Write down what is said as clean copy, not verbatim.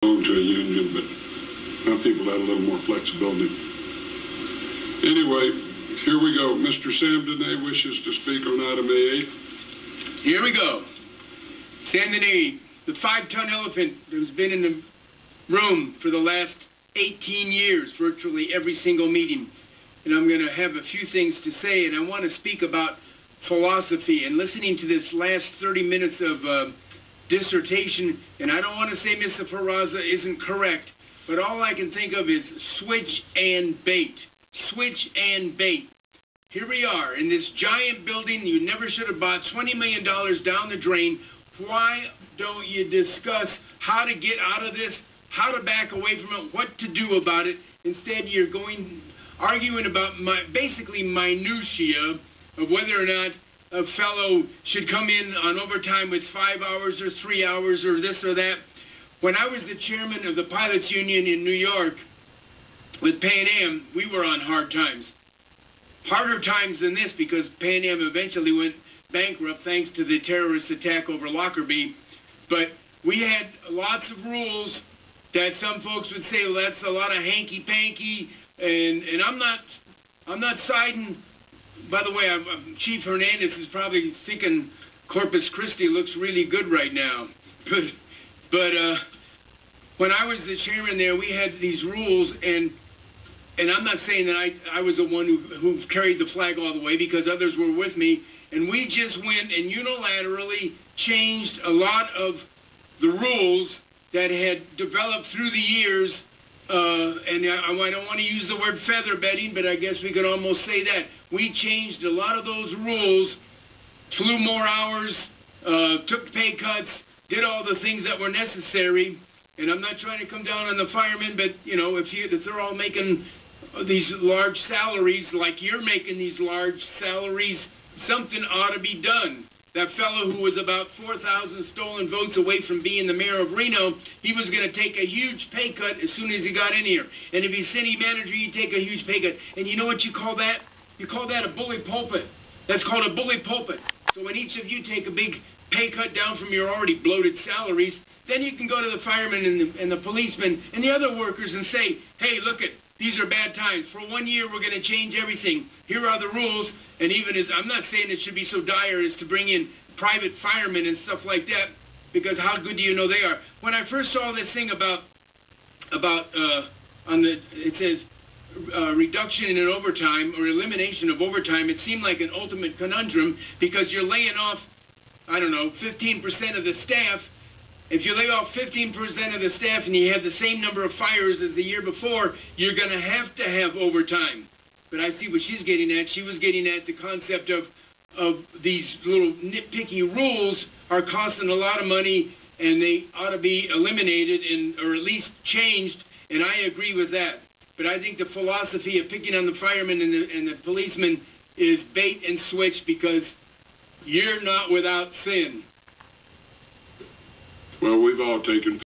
belong to a union, but my people had a little more flexibility. Anyway, here we go. Mr. Sam Dene wishes to speak on item A8. Here we go. Sam Dene, the 5-ton elephant who's been in the room for the last 18 years, virtually every single meeting. And I'm going to have a few things to say, and I want to speak about philosophy. And listening to this last 30 minutes of dissertation, and I don't want to say Mr. Ferraza isn't correct, but all I can think of is switch and bait. Switch and bait. Here we are in this giant building you never should have bought, $20 million down the drain. Why don't you discuss how to get out of this, how to back away from it, what to do about it? Instead, you're arguing about basically minutiae of whether or not a fellow should come in on overtime with 5 hours or 3 hours or this or that. When I was the chairman of the pilots union in New York with Pan Am, we were on hard times. Harder times than this because Pan Am eventually went bankrupt thanks to the terrorist attack over Lockerbie. But we had lots of rules that some folks would say, well, that's a lot of hanky-panky, and I'm not siding. By the way, Chief Hernandez is probably thinking Corpus Christi looks really good right now. But when I was the chairman there, we had these rules, and I'm not saying that I was the one who carried the flag all the way, because others were with me, and we just went and unilaterally changed a lot of the rules that had developed through the years. And I don't want to use the word feather bedding, but I guess we could almost say that. We changed a lot of those rules, flew more hours, took pay cuts, did all the things that were necessary. And I'm not trying to come down on the firemen, but, you know, if they're all making these large salaries like you're making these large salaries, something ought to be done. That fellow who was about 4,000 stolen votes away from being the mayor of Reno, he was going to take a huge pay cut as soon as he got in here. And if he's city manager, he'd take a huge pay cut. And you know what you call that? You call that a bully pulpit. That's called a bully pulpit. So when each of you take a big pay cut down from your already bloated salaries, then you can go to the firemen and the policemen and the other workers and say, hey, look it. These are bad times. For 1 year, we're going to change everything. Here are the rules. And even as I'm not saying it should be so dire as to bring in private firemen and stuff like that, because how good do you know they are? When I first saw this thing about it says reduction in overtime or elimination of overtime, it seemed like an ultimate conundrum, because you're laying off, I don't know, 15% of the staff. If you lay off 15% of the staff and you have the same number of fires as the year before, you're going to have overtime. But I see what she's getting at. She was getting at the concept of these little nitpicky rules are costing a lot of money, and they ought to be eliminated or at least changed, and I agree with that. But I think the philosophy of picking on the firemen and the policemen is bait and switch, because you're not without sin. Well, we've all taken